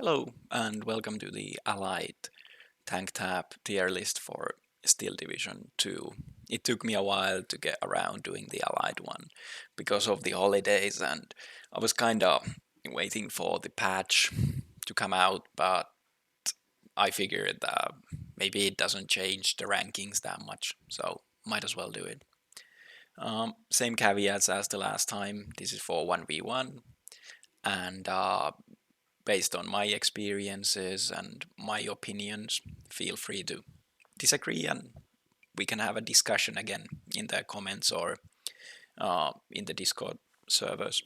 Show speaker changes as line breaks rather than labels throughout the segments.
Hello and welcome to the Allied Tank Tab tier list for Steel Division 2. It took me a while to get around doing the Allied one because of the holidays, and I was kinda waiting for the patch to come out, but I figured that maybe it doesn't change the rankings that much, so might as well do it. Same caveats as the last time. This is for 1v1, and based on my experiences and my opinions, feel free to disagree and we can have a discussion again in the comments or in the Discord servers.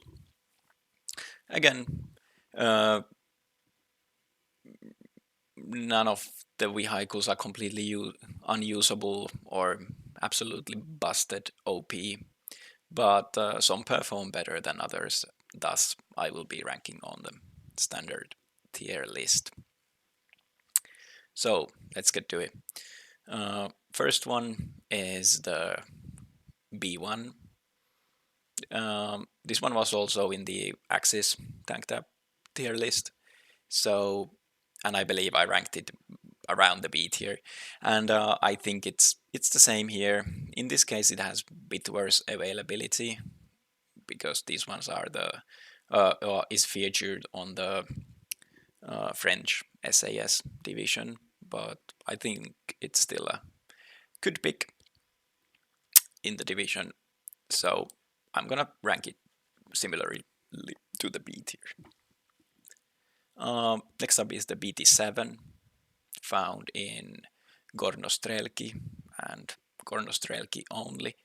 Again, uh, none of the vehicles are completely unusable or absolutely busted OP, but some perform better than others. Thus, I will be ranking on the standard tier list. So let's get to it. First one is the B1. This one was also in the Axis Tank Tab tier list. So, and I believe I ranked it around the B tier, and I think it's the same here. In this case, it has bit worse availability because these ones are the is featured on the French SAS division, but I think it's still a good pick in the division. So I'm gonna rank it similarly to the B tier. Next up is the BT7, found in Gornostrelki and Gornostrelki only.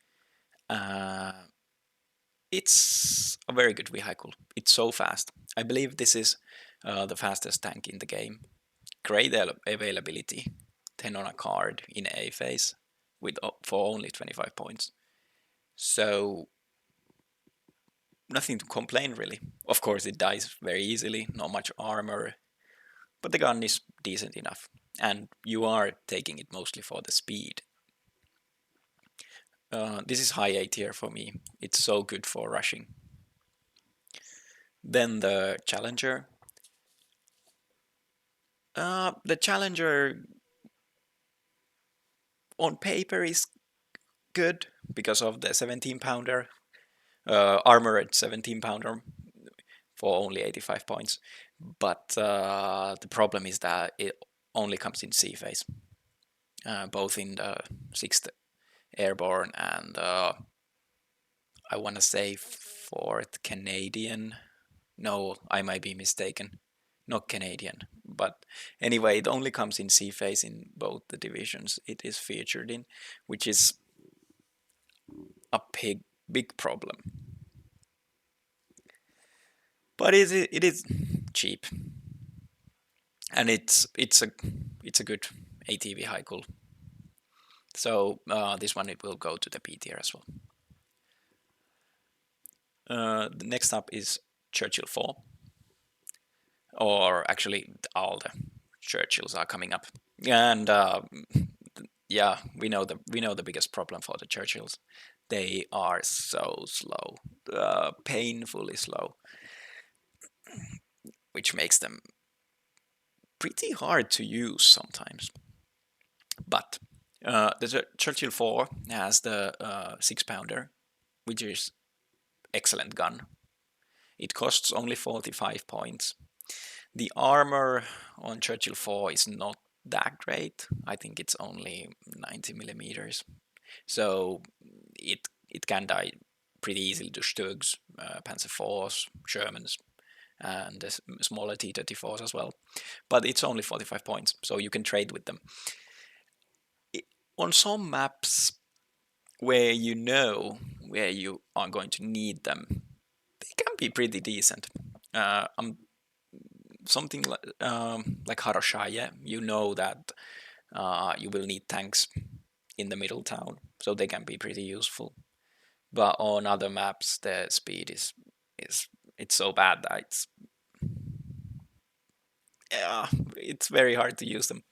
It's a very good vehicle. It's so fast. I believe this is the fastest tank in the game. Great availability, 10 on a card in A phase with for only 25 points. So nothing to complain really. Of course it dies very easily, not much armor, but the gun is decent enough. And you are taking it mostly for the speed. This is high A tier for me. It's so good for rushing. Then the Challenger. The Challenger on paper is good because of the 17 pounder, armored 17 pounder for only 85 points. But the problem is that it only comes in C phase, both in the 6th Airborne and I want to say 4th Canadian. No, I might be mistaken. Not Canadian. But anyway, it only comes in C phase in both the divisions it is featured in, which is a big problem. But it is cheap, and it's a good AT vehicle. So this one it will go to the B tier as well. The next up is Churchill 4, or actually all the Churchills are coming up, and yeah, we know the biggest problem for the Churchills. They are so slow, painfully slow, which makes them pretty hard to use sometimes. But the Churchill 4 has the 6-pounder, which is excellent gun. It costs only 45 points. The armor on Churchill 4 is not that great. I think it's only 90 millimeters. So it can die pretty easily to Stugs, Panzer 4s, Shermans, and the smaller T-34s as well. But it's only 45 points, so you can trade with them. On some maps where you know where you are going to need them, they can be pretty decent. Something like Haroshaya, you know that you will need tanks in the middle town, so they can be pretty useful. But on other maps, the speed is it's so bad that it's very hard to use them.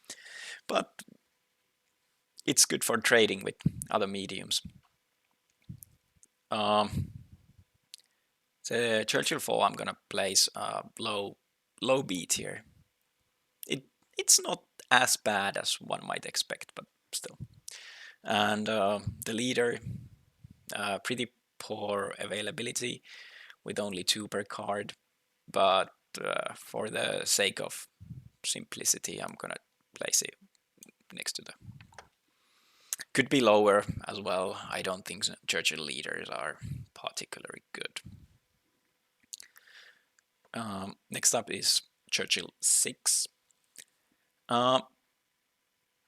But it's good for trading with other mediums. The Churchill 4 I'm gonna place low B tier. it's not as bad as one might expect, but still. And the leader, pretty poor availability with only 2 per card, but for the sake of simplicity, I'm gonna place it next to the. Could be lower as well. I don't think Churchill leaders are particularly good. Next up is Churchill 6.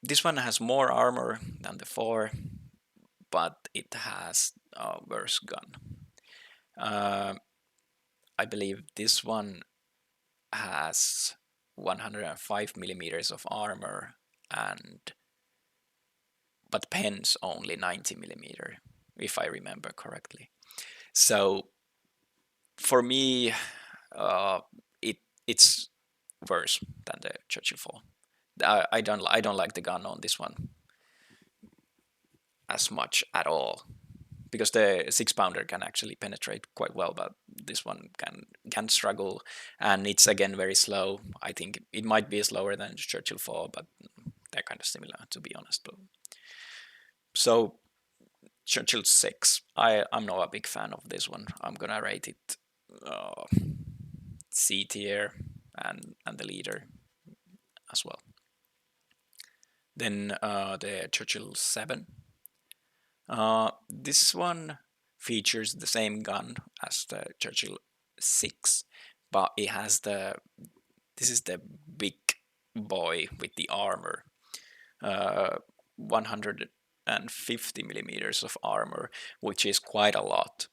This one has more armor than the 4, but it has a worse gun. I believe this one has 105 millimeters of armor, but pens only 90 millimeter, if I remember correctly. So for me, it's worse than the Churchill 4. I don't like the gun on this one as much at all, because the 6-pounder can actually penetrate quite well, but this one can struggle, and it's again very slow. I think it might be slower than Churchill 4, but they're kind of similar, to be honest. But so Churchill 6, I'm not a big fan of this one. I'm gonna rate it C tier, and the leader as well. Then the Churchill 7. This one features the same gun as the Churchill 6, but it has this is the big boy with the armor. 150 millimeters of armor, which is quite a lot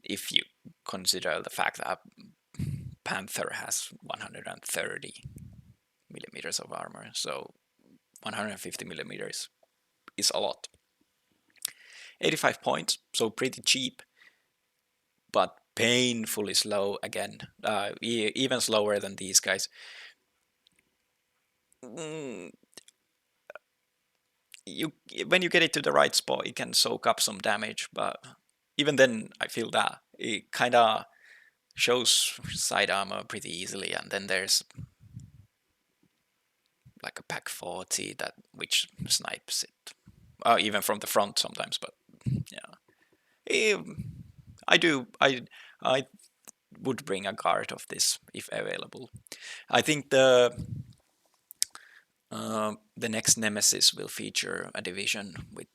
if you consider the fact that Panther has 130 millimeters of armor. So 150 millimeters is a lot. 85 points, so pretty cheap, but painfully slow again, even slower than these guys. When you get it to the right spot, it can soak up some damage, but even then, I feel that it kind of shows side armor pretty easily, and then there's like a pack 40 which snipes it, even from the front sometimes. But yeah, I would bring a guard of this if available. I think the next Nemesis will feature a division with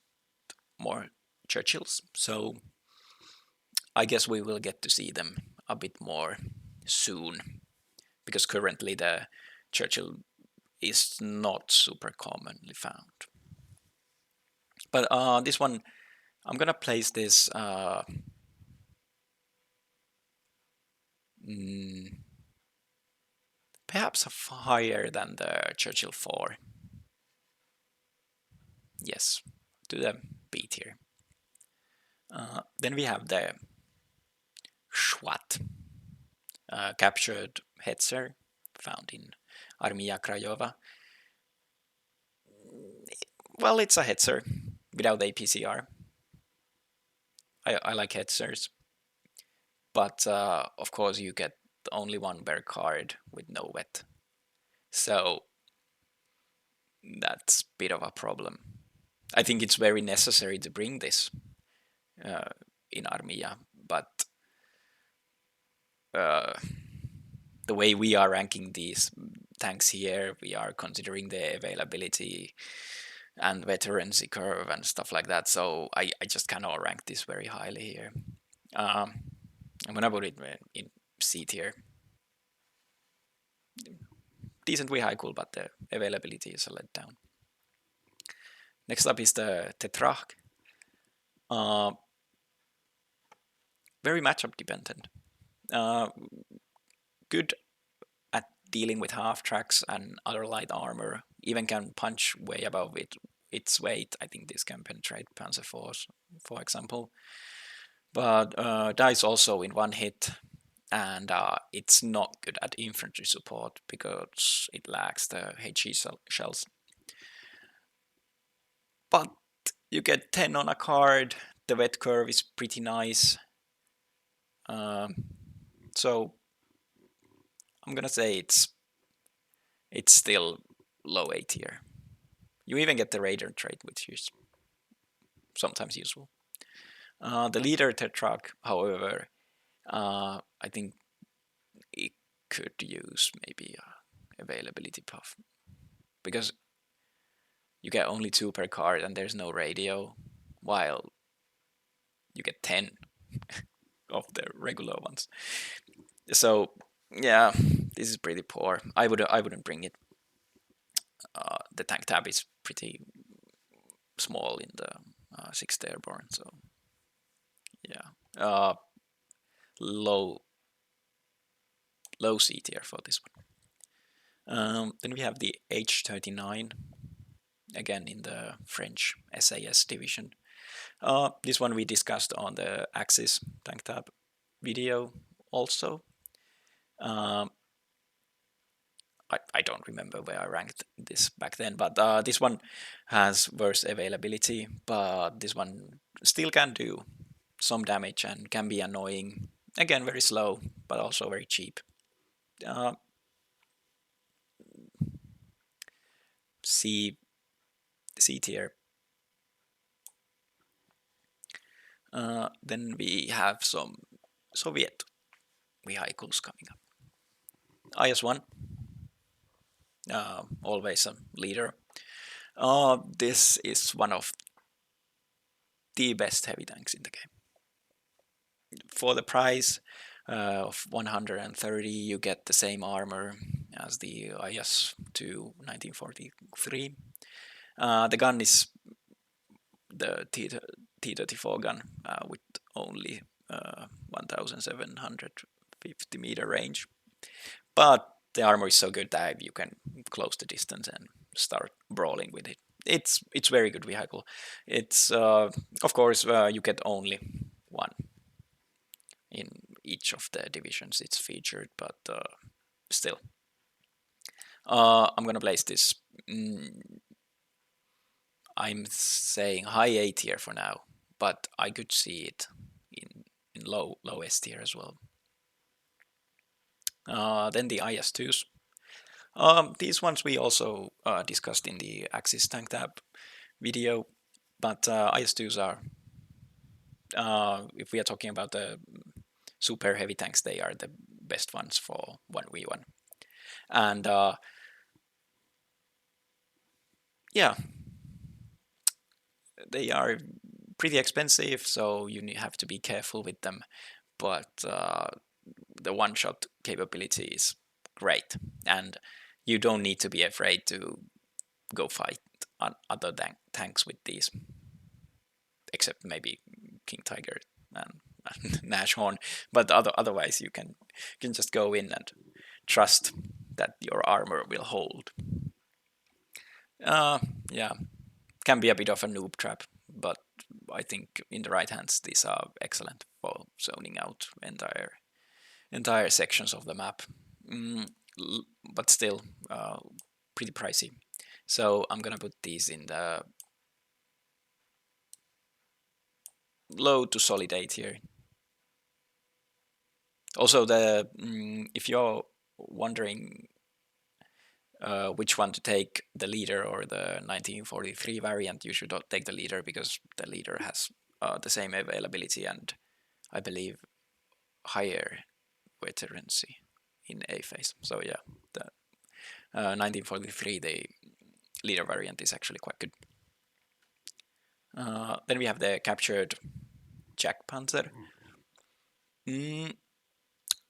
more Churchills, so I guess we will get to see them a bit more soon, because currently the Churchill is not super commonly found. But this one, I'm gonna place this perhaps higher than the Churchill 4. Yes, to the B tier. Then we have the Schwat, captured Hetzer, found in Armia Craiova. Well, it's a Hetzer without APCR. I like Hetzers, but of course you get only one bear card with no wet, so that's a bit of a problem. I think it's very necessary to bring this in Armia, but the way we are ranking these tanks here, we are considering the availability and veterancy curve and stuff like that, so I just cannot rank this very highly here. I'm gonna put it in C tier. Decent vehicle, but the availability is a letdown. Next up is the Tetrarch. Very matchup dependent. Good at dealing with half tracks and other light armor. Even can punch way above its weight. I think this can penetrate Panzer IV, for example. But dies also in one hit, and it's not good at infantry support because it lacks the HE shells. But you get 10 on a card. The wet curve is pretty nice. So I'm gonna say it's still low A tier. You even get the Raider trait, which is sometimes useful. The leader Tetrarch, however, I think it could use maybe a availability buff, because you get only 2 per card and there's no radio, while you get 10 of the regular ones. So yeah, this is pretty poor. I wouldn't bring it. The tank tab is pretty small in the 6th Airborne, so yeah, low C tier for this one. Then we have the H39, again in the French SAS division. This one we discussed on the Axis tank tab video also. I don't remember where I ranked this back then, but this one has worse availability, but this one still can do some damage and can be annoying. Again, very slow, but also very cheap. C tier. Then we have some Soviet vehicles coming up. IS-1, always a leader. This is one of the best heavy tanks in the game. For the price of 130, you get the same armor as the IS-2 1943. The gun is the T-34 gun with only 1750 meter range, but the armor is so good that you can close the distance and start brawling with it. It's very good vehicle. It's of course you get only one in each of the divisions it's featured, but still. I'm gonna place this. I'm saying high A tier for now, but I could see it in low S tier as well. Then the IS-2s. These ones we also discussed in the Axis tank tab video, but IS-2s are, if we are talking about the super heavy tanks, they are the best ones for 1v1. And yeah, they are pretty expensive, so you have to be careful with them, but the one-shot capability is great, and you don't need to be afraid to go fight on other tanks with these, except maybe King Tiger and Nash Horn, but otherwise you can just go in and trust that your armor will hold. Yeah, can be a bit of a noob trap, but I think in the right hands these are excellent for zoning out entire sections of the map. But still pretty pricey. So I'm gonna put these in the low to solid A tier. Also, if you're wondering which one to take, the leader or the 1943 variant, you should take the leader, because the leader has the same availability and I believe higher veterancy in A phase. So yeah, the 1943, the leader variant is actually quite good. Then we have the captured Jack Panther.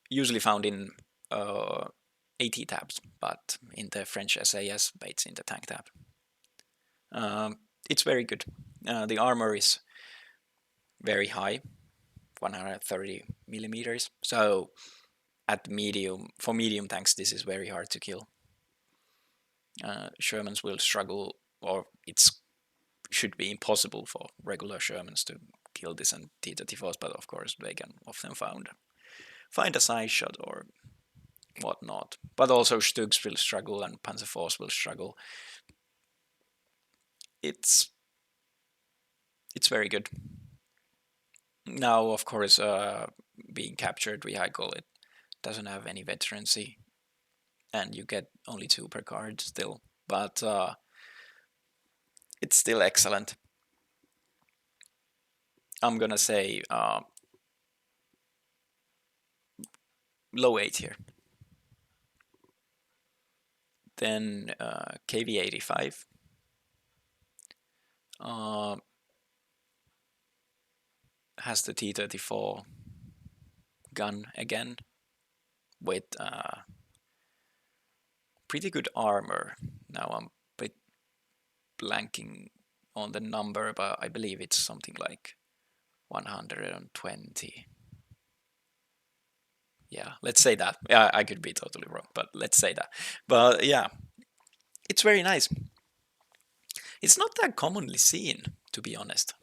Usually found in AT tabs, but in the French SAS, it's in the tank tab. It's very good. The armor is very high, 130 millimeters. So at medium, for medium tanks, this is very hard to kill. Shermans will struggle, or it should be impossible for regular Shermans to kill this and T-34s, but of course they can often find a side shot or whatnot. But also Stugs will struggle and Panzer Force will struggle. It's very good. Now, of course, being captured vehicle, it doesn't have any veterancy, and you get only 2 per card still. but it's still excellent. I'm gonna say low 8 here. Then KV-85. Has the T-34 gun again with pretty good armor. Now I'm a bit blanking on the number, but I believe it's something like 120. Yeah, let's say that. Yeah, I could be totally wrong, but let's say that. But yeah, it's very nice. It's not that commonly seen, to be honest.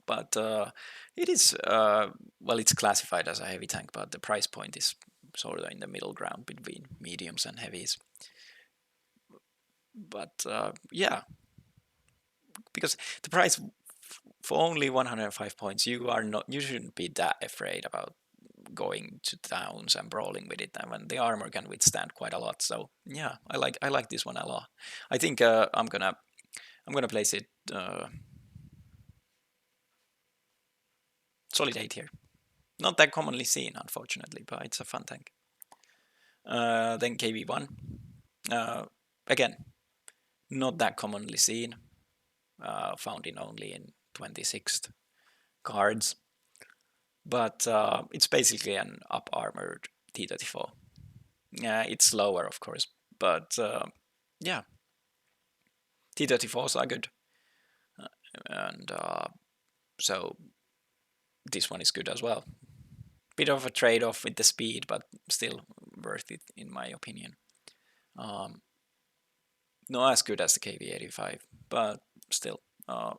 But it is, well, it's classified as a heavy tank, but the price point is sort of in the middle ground between mediums and heavies. But yeah, because the price for only 105 points, you shouldn't be that afraid about going to towns and brawling with it, and when the armor can withstand quite a lot. So yeah, I like this one a lot. I think I'm gonna place it solid 8 here. Not that commonly seen, unfortunately, but it's a fun tank. Then KV-1. Again, not that commonly seen. Found in only in 26th cards. But it's basically an up-armored T-34. It's slower, of course, but yeah. T-34s are good. And so this one is good as well. Bit of a trade-off with the speed, but still worth it in my opinion. Not as good as the KV-85, but still. I'm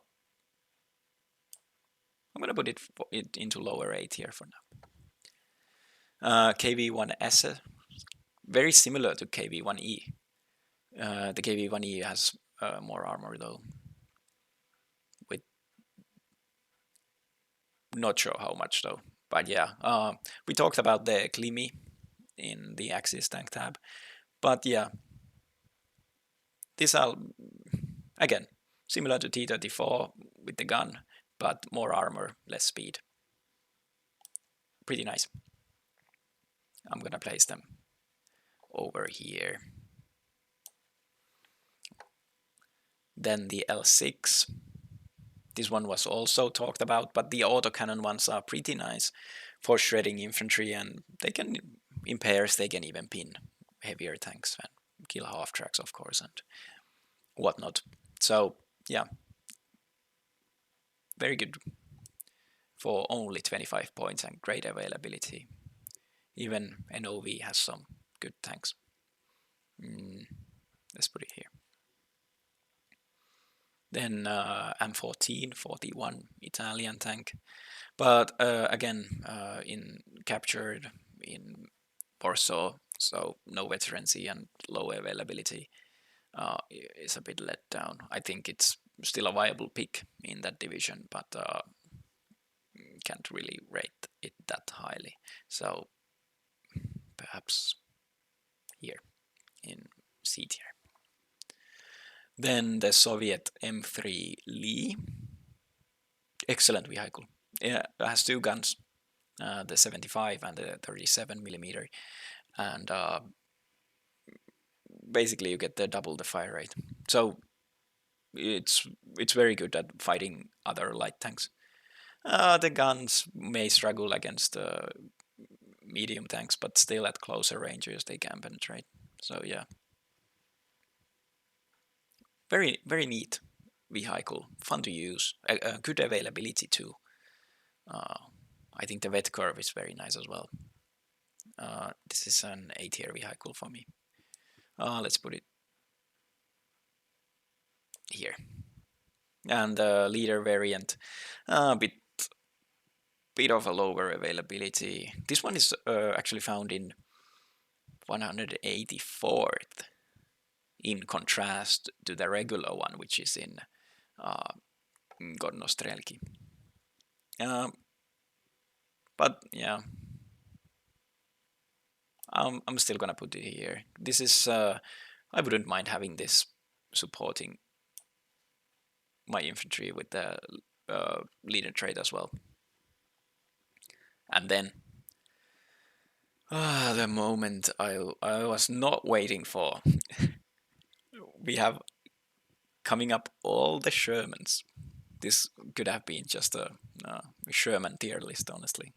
gonna put it into lower 8 here for now. KV-1S, very similar to KV-1E. The KV-1E has more armor though. With not sure how much though, but yeah. We talked about the Klimi in the Axis tank tab, but yeah, these are again similar to T-34 with the gun, but more armor, less speed. Pretty nice. I'm gonna place them over here. Then the L6. This one was also talked about, but the autocannon ones are pretty nice for shredding infantry, and they can, in pairs, they can even pin heavier tanks and kill half tracks, of course, and whatnot. So yeah, very good for only 25 points and great availability. Even NOV has some good tanks. Let's put it here. Then M14, 41 Italian tank, but again in captured in Warsaw, so no veterancy and low availability is a bit let down. I think it's still a viable pick in that division, but can't really rate it that highly. So perhaps here in C tier. Then the Soviet M3 Lee. Excellent vehicle. It has two guns, the 75 and the 37 millimeter, and basically you get double the fire rate. So it's very good at fighting other light tanks. The guns may struggle against medium tanks, but still at closer ranges they can penetrate. So yeah, very neat vehicle, fun to use, a good availability too. I think the vet curve is very nice as well. This is an A tier vehicle for me. Let's put it here. And the leader variant, a bit of a lower availability. This one is actually found in 184th, in contrast to the regular one, which is in Gornostrelki. But yeah, I'm still gonna put it here. This is I wouldn't mind having this supporting my infantry with the leader trait as well. And then the moment I was not waiting for. We have coming up all the Shermans. This could have been just a Sherman tier list, honestly.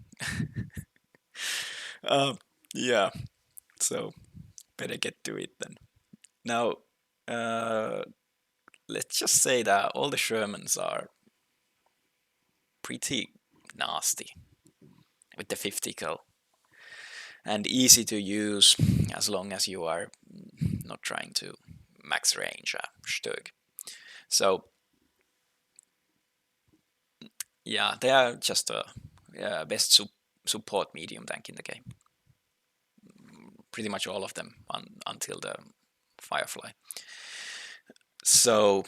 Yeah, so better get to it then. Now, let's just say that all the Shermans are pretty nasty with the 50 cal and easy to use as long as you are not trying to max range a Stug. So yeah, they are just a best support medium tank in the game. Pretty much all of them until the Firefly. So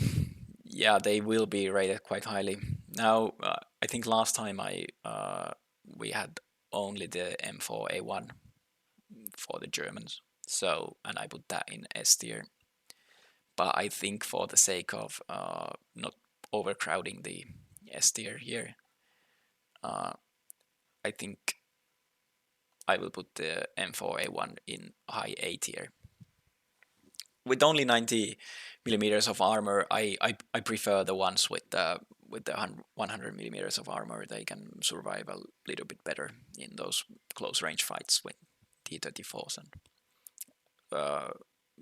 yeah, they will be rated quite highly. Now, I think last time we had only the M4A1 for the Germans. So, and I put that in S tier. But I think for the sake of not overcrowding the S tier here, I think I will put the M4A1 in high A tier. With only 90 millimeters of armor, I prefer the ones with the 100 millimeters of armor. They can survive a little bit better in those close range fights with T-34s and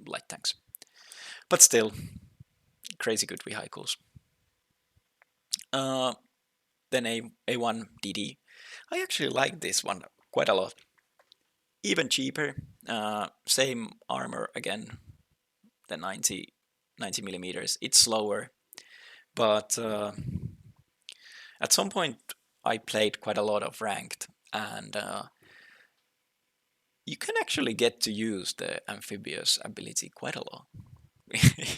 light tanks. But still, crazy good vehicles. Then A1 DD. I actually like this one quite a lot. Even cheaper, same armor again, the 90 millimeters. It's slower, but at some point I played quite a lot of ranked, and you can actually get to use the amphibious ability quite a lot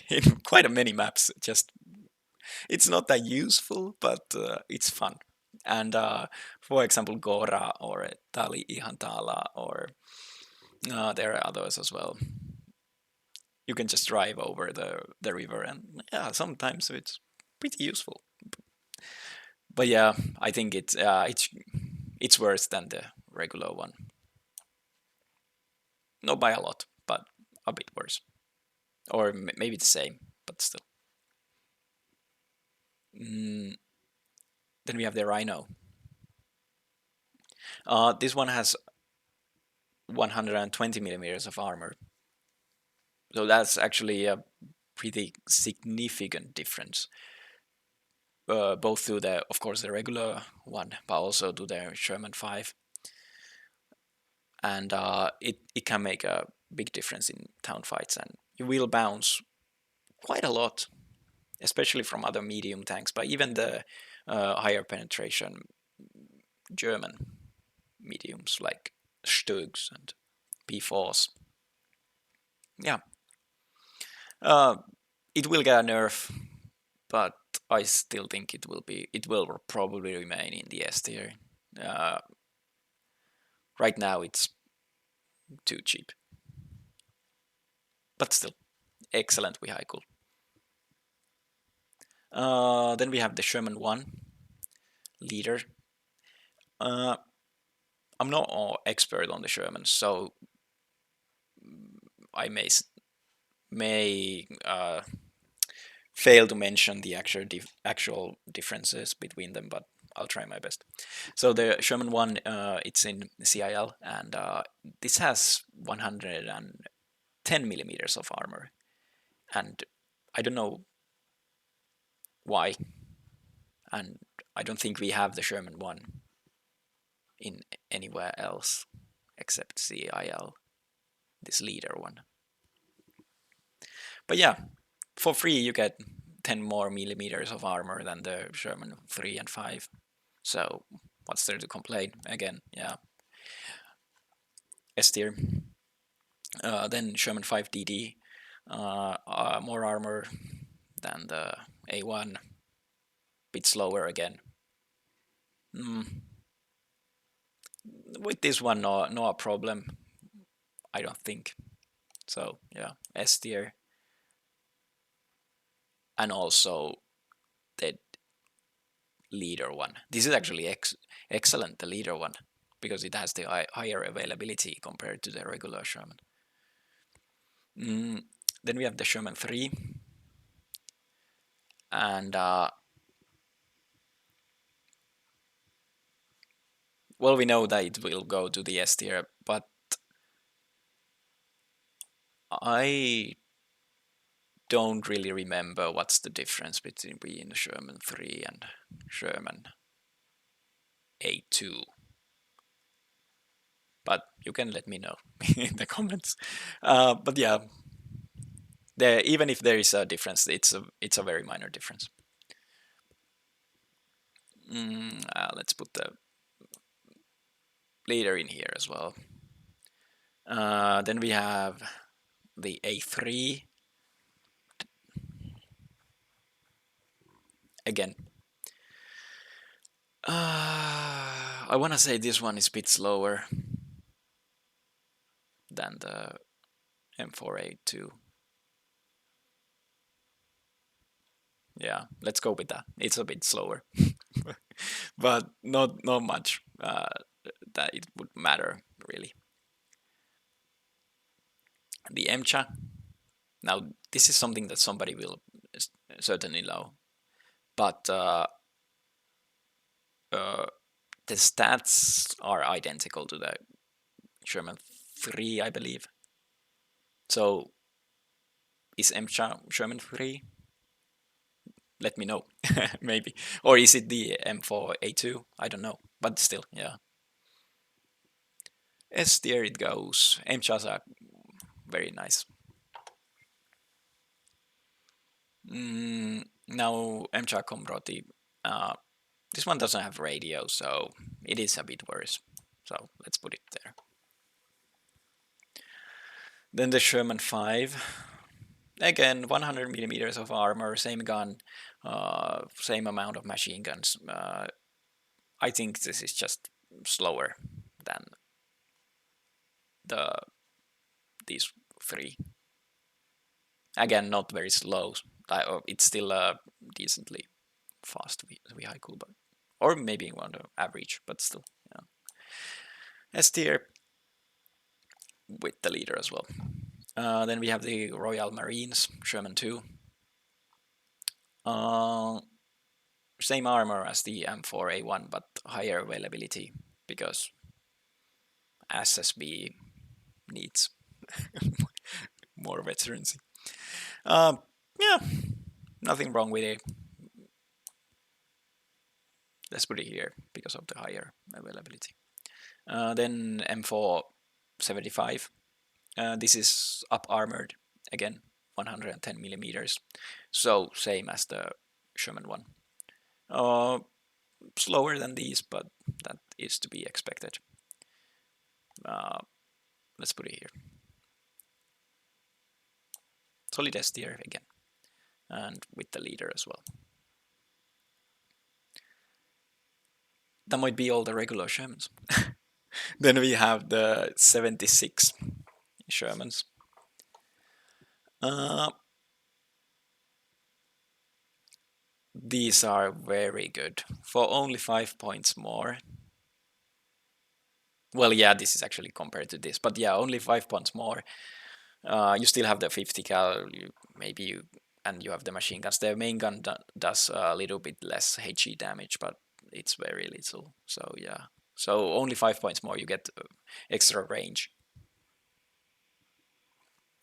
in quite a many maps. Just it's not that useful, but it's fun. And for example, Gora or Tali Ihantala, or there are others as well. You can just drive over the river, and yeah, sometimes it's pretty useful. But yeah, I think it's worse than the regular one. Not by a lot, but a bit worse, or maybe the same, but still. Then we have the Rhino. This one has 120 millimeters of armor, so that's actually a pretty significant difference. Both to the, of course, the regular one, but also to the Sherman 5. And it can make a big difference in town fights, and you will bounce quite a lot, especially from other medium tanks, but even the higher penetration German mediums like Stugs and P4s. Yeah. It will get a nerf, but I still think it will probably remain in the S tier. Right now it's too cheap, but still excellent vehicle. Then we have the Sherman 1 leader. I'm not an expert on the Shermans, so I may fail to mention the actual differences between them, but I'll try my best. So the Sherman 1, it's in CIL, and this has 110 millimeters of armor, and I don't know why, and I don't think we have the Sherman 1 in anywhere else except CIL, this leader one. But yeah, for free you get 10 more millimeters of armor than the Sherman 3 and 5. So what's there to complain? Again, yeah. S tier. Then Sherman 5 DD. More armor than the A1. Bit slower again. With this one, no problem. I don't think. So yeah, S tier. and also the leader one. This is actually excellent, the leader one, because it has the higher availability compared to the regular Sherman. Then we have the Sherman 3, and well, we know that it will go to the S tier, but I don't really remember what's the difference between Sherman 3 and Sherman A2. But you can let me know in the comments. But yeah, even if there is a difference, it's a very minor difference. Let's put the leader in here as well. Then we have the A3. Again, I want to say this one is a bit slower than the M4A2. Yeah, let's go with that. It's a bit slower, but not much that it would matter really. The MCHA. Now this is something that somebody will certainly know, but the stats are identical to the Sherman 3, I believe. So is MCHA Sherman 3? Let me know, maybe. Or is it the M4A2? I don't know, but still, yeah. Yes, there it goes. MCHAs are very nice. Now MCHA Komroti. This one doesn't have radio, so it is a bit worse. So let's put it there. Then the Sherman 5. Again, 100 millimeters of armor, same gun, same amount of machine guns. I think this is just slower than these three. Again, not very slow. It's still a decently fast vehicle, but or maybe on the average, but still. Yeah. S tier with the leader as well. Then we have the Royal Marines, Sherman 2. Same armor as the M4A1, but higher availability because SSB needs more veterancy. Yeah, nothing wrong with it. Let's put it here because of the higher availability. Then M475. This is up armored again, 110 millimeters. So same as the Sherman one. Slower than these, but that is to be expected. Let's put it here. Solid S tier again, and with the leader as well. That might be all the regular Shermans. Then we have the 76 Shermans. These are very good for only 5 points more. Well, yeah, this is actually compared to this, but yeah, only 5 points more. You still have the 50 cal, and you have the machine guns. The main gun does a little bit less HE damage, but it's very little. So yeah, so only 5 points more, you get extra range.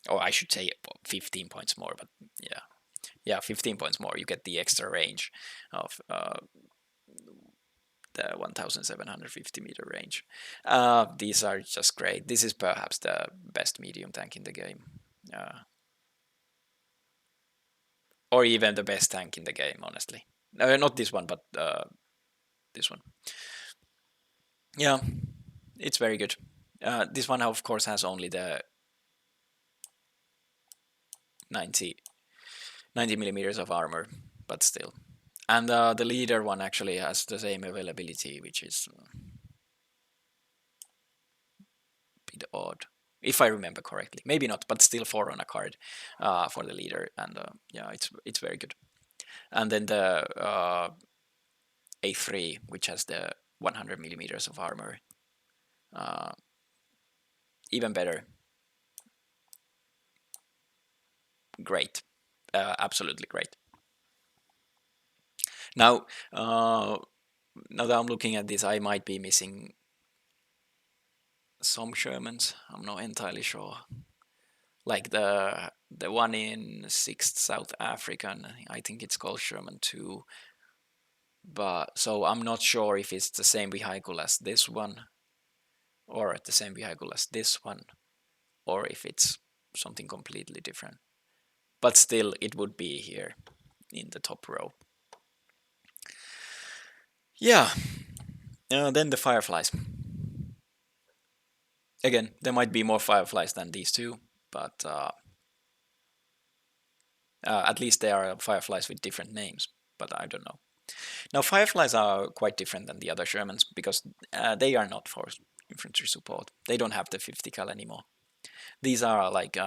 Or I should say 15 points more, but yeah, 15 points more. You get the extra range of the 1750 meter range. These are just great. This is perhaps the best medium tank in the game. Or even the best tank in the game, honestly. Not this one, but this one. Yeah, it's very good. This one, of course, has only the 90 millimeters of armor, but still. And the leader one actually has the same availability, which is a bit odd. if I remember correctly. Maybe not, but still 4 on a card for the leader, and yeah, it's very good. And then the A3, which has the 100 millimeters of armor, even better. Great, absolutely great. Now, now that I'm looking at this, I might be missing some Shermans. I'm not entirely sure. Like the one in 6th South African, I think it's called Sherman 2. But so I'm not sure if it's the same vehicle as this one, or the same vehicle as this one, or if it's something completely different. But still, it would be here in the top row. Yeah. Then the Fireflies. Again, there might be more Fireflies than these two, but at least they are Fireflies with different names, but I don't know. Now, Fireflies are quite different than the other Shermans because they are not for infantry support. They don't have the 50 cal anymore. These are like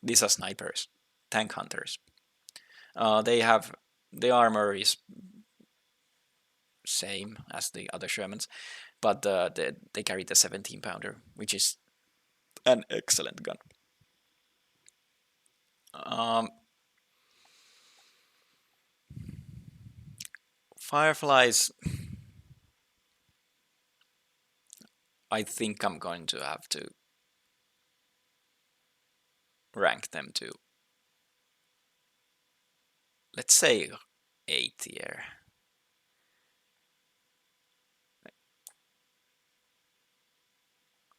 these are snipers, tank hunters. They have the armor is same as the other Shermans, but they carry the 17 pounder, which is an excellent gun. Fireflies, I think I'm going to have to rank them to, let's say, A tier.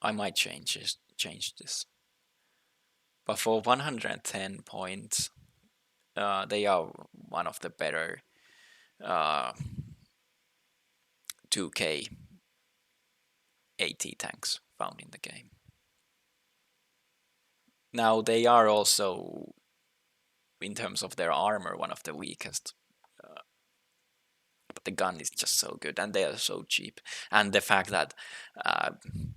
I might change this, but for 110 points, they are one of the better 2K AT tanks found in the game. Now they are also, in terms of their armor, one of the weakest. But the gun is just so good, and they are so cheap. And the fact that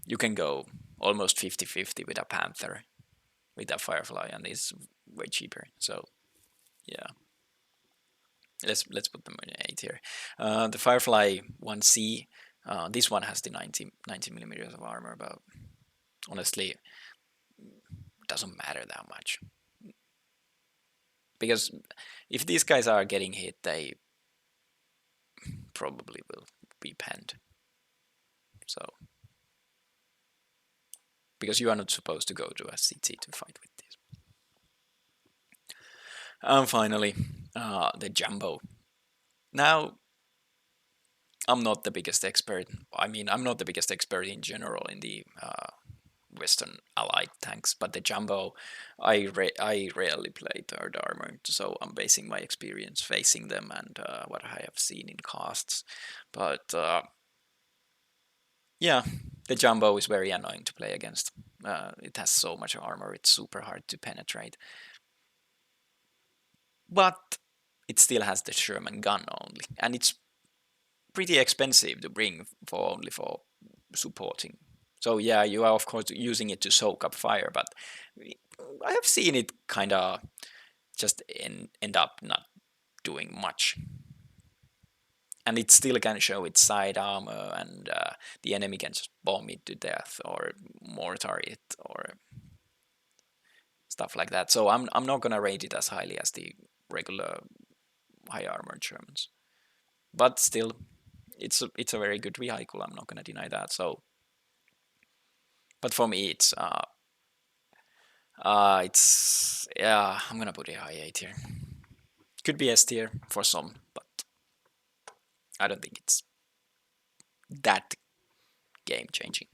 you can go almost 50-50 with a Panther, with a Firefly, and it's way cheaper. So yeah, let's put them in 8 here. The Firefly 1C, this one has the 90 millimeters of armor, but honestly, it doesn't matter that much. Because if these guys are getting hit, they probably will be penned. So, because you are not supposed to go to a CT to fight with these. And finally, the Jumbo. Now, I'm not the biggest expert. I mean, I'm not the biggest expert in general in the Western Allied tanks, but the Jumbo, I rarely play Third Armor, so I'm basing my experience facing them and what I have seen in casts. But yeah, the Jumbo is very annoying to play against. It has so much armor, it's super hard to penetrate. But it still has the Sherman gun only, and it's pretty expensive to bring for only for supporting. So yeah, you are of course using it to soak up fire, but I have seen it kind of just end up not doing much. And it still can show its side armor, and the enemy can just bomb it to death or mortar it or stuff like that. So I'm not gonna rate it as highly as the regular high armored Shermans, but still, it's a very good vehicle. I'm not gonna deny that. So, but for me, it's yeah, I'm gonna put it high A tier. Could be S tier for some, but I don't think it's that game changing.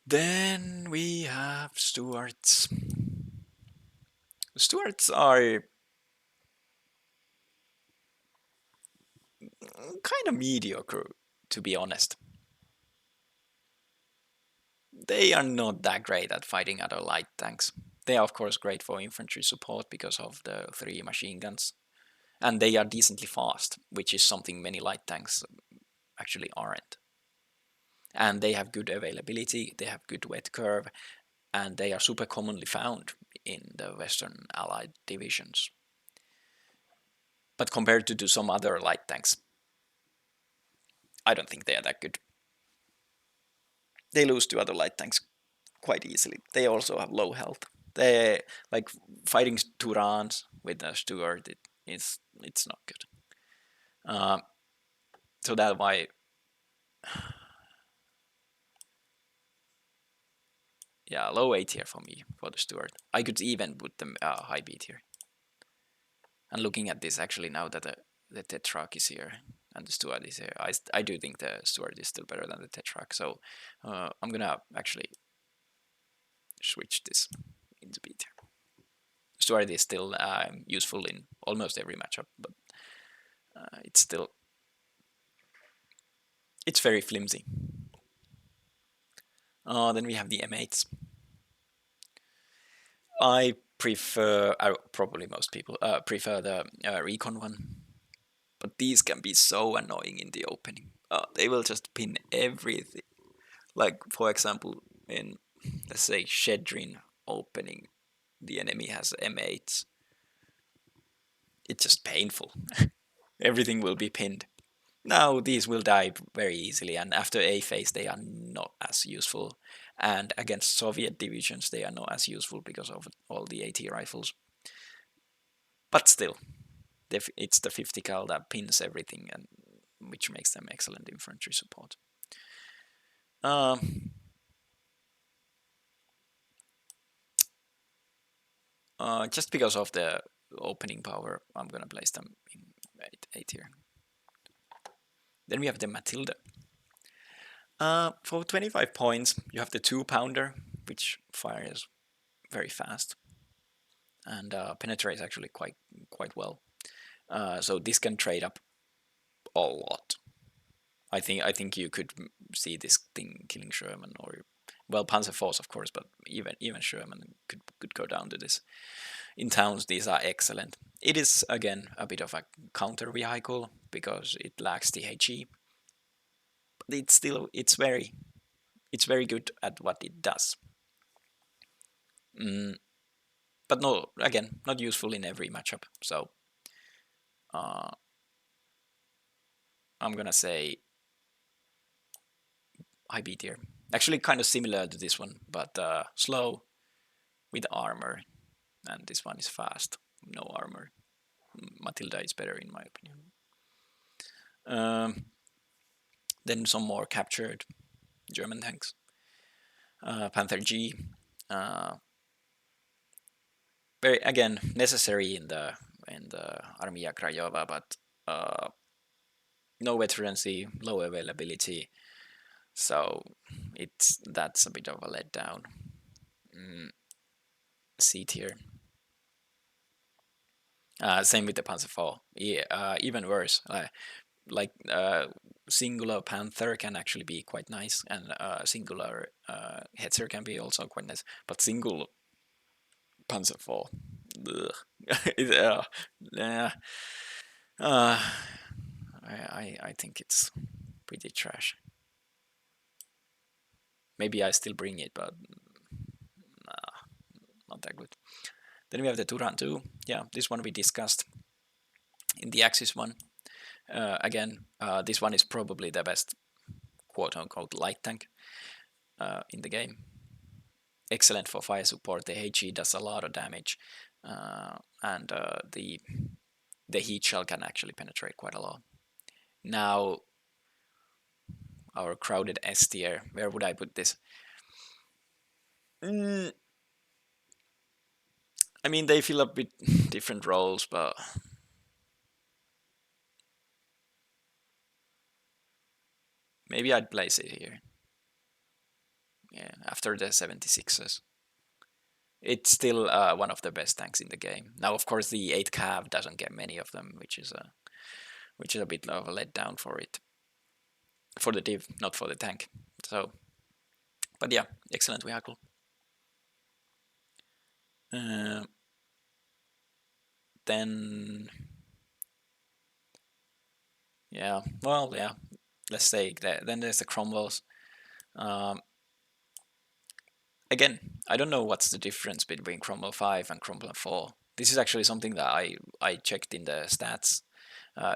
Then we have Stuarts. Stuarts are kind of mediocre, to be honest. They are not that great at fighting other light tanks. They are of course great for infantry support because of the 3 machine guns. And they are decently fast, which is something many light tanks actually aren't. and they have good availability, they have good wet curve, and they are super commonly found in the Western Allied divisions. But compared to some other light tanks, I don't think they are that good. They lose to other light tanks quite easily. They also have low health. They like fighting Turans with a Stuart. It's not good. So that's why, yeah, low A tier for me for the Stuart. I could even put them high B tier. And looking at this actually now that the Tetrarch is here and the Stuart is here, I do think the Stuart is still better than the Tetrarch. So I'm gonna actually switch this into B tier. Stuart is still useful in almost every matchup, but it's still, it's very flimsy. Then we have the M8s. I prefer, probably most people prefer the Recon one, but these can be so annoying in the opening. They will just pin everything. Like, for example, in, let's say, Shedrin opening, the enemy has M8s. It's just painful. Everything will be pinned. Now these will die very easily, and after A phase they are not as useful. And against Soviet divisions they are not as useful because of all the AT rifles. But still, it's the 50 cal that pins everything, and which makes them excellent infantry support. Just because of the opening power, I'm gonna place them in A tier. Then we have the Matilda. For 25 points, you have the 2-pounder, which fires very fast and penetrates actually quite well. So this can trade up a lot. I think you could see this thing killing Sherman, or, well, Panzer force of course, but even Sherman could go down to this. In towns these are excellent. It is again a bit of a counter vehicle because it lacks the HE, but it's very good at what it does. But no, again, not useful in every matchup. So I'm gonna say high B tier. Actually, kind of similar to this one, but slow with armor, and this one is fast, no armor. Matilda is better in my opinion. Then some more captured German tanks. Panther G, very again necessary in the Armia Krajova, but no veterancy, low availability. So that's a bit of a letdown. C tier. Same with the Panzer IV. Yeah, even worse. Like singular Panther can actually be quite nice, and singular Hetzer can be also quite nice. But single Panzer IV, I think it's pretty trash. Maybe I still bring it, but not that good. Then we have the Turan 2. Yeah, this one we discussed in the Axis one. Again, this one is probably the best quote-unquote light tank in the game. Excellent for fire support. The HE does a lot of damage, and the heat shell can actually penetrate quite a lot. Now, our crowded S tier. Where would I put this? I mean, they fill a bit different roles, but maybe I'd place it here. Yeah, after the 76s. It's still one of the best tanks in the game. Now, of course, the 8 cav doesn't get many of them, which is a bit of a letdown for it. For the div, not for the tank. So, but yeah, excellent vehicle. Then, yeah, well, yeah. Let's say that. Then there's the Cromwells. Um, Again, I don't know what's the difference between Cromwell 5 and Cromwell 4. This is actually something that I checked in the stats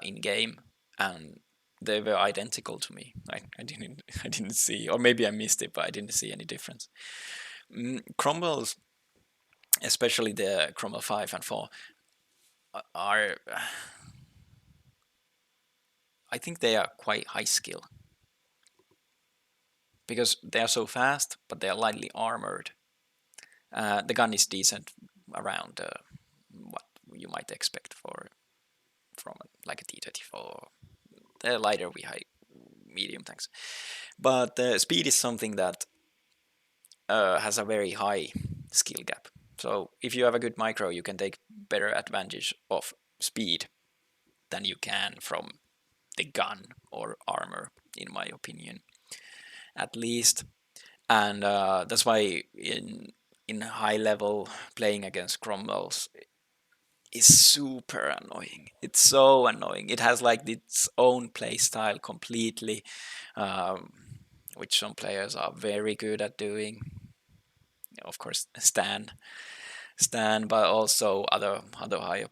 in game, and they were identical to me. I didn't I didn't see, or maybe I missed it, but I didn't see any difference. Cromwell's, especially the Cromwell 5 and 4, are I think they are quite high skill because they are so fast, but they are lightly armored. The gun is decent around what you might expect from like a T-34. They're lighter with high medium tanks, but speed is something that has a very high skill gap. So if you have a good micro, you can take better advantage of speed than you can from the gun or armor, in my opinion, at least. And that's why in high level playing against Cromwells is super annoying. It's so annoying. It has like its own play style completely, um, which some players are very good at doing. Of course, Stan, but also other higher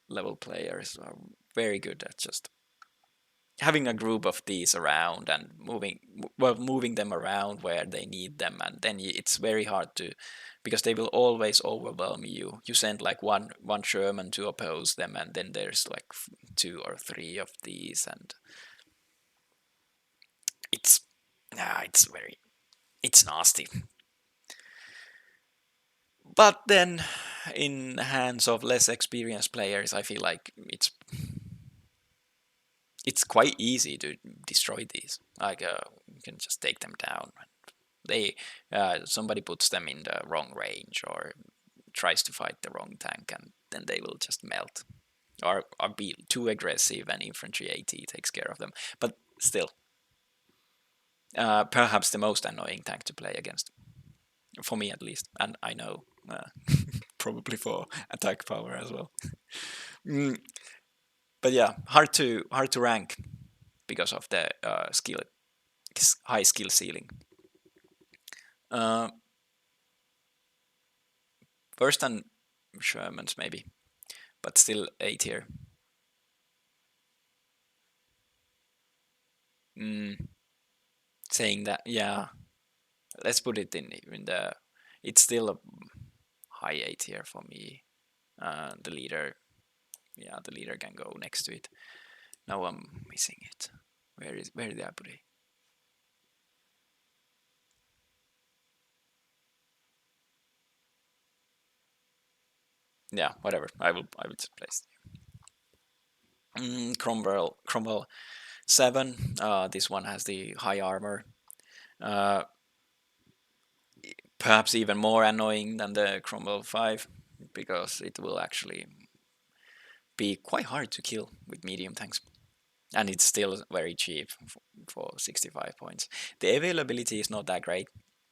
level players are very good at just having a group of these around and moving them around where they need them, and then it's very hard to, because they will always overwhelm you. You send like one Sherman to oppose them, and then there's like two or three of these, and it's it's nasty. But then in hands of less experienced players, I feel like it's quite easy to destroy these. Like you can just take them down. They somebody puts them in the wrong range or tries to fight the wrong tank, and then they will just melt or be too aggressive, and infantry AT takes care of them. But still, perhaps the most annoying tank to play against, for me at least, and I know probably for attack power as well. Mm, but yeah, hard to rank because of the high skill ceiling. Uh, Worse than Shermans maybe, but still A tier. Mm, Saying that, yeah, let's put it in the. It's still a high A tier for me. The leader, yeah, the leader can go next to it. Now I'm missing it. Where did I put it? Yeah, whatever. I will just place it. Cromwell 7. This one has the high armor. Uh, Perhaps even more annoying than the Cromwell 5 because it will actually be quite hard to kill with medium tanks. And it's still very cheap for 65 points. The availability is not that great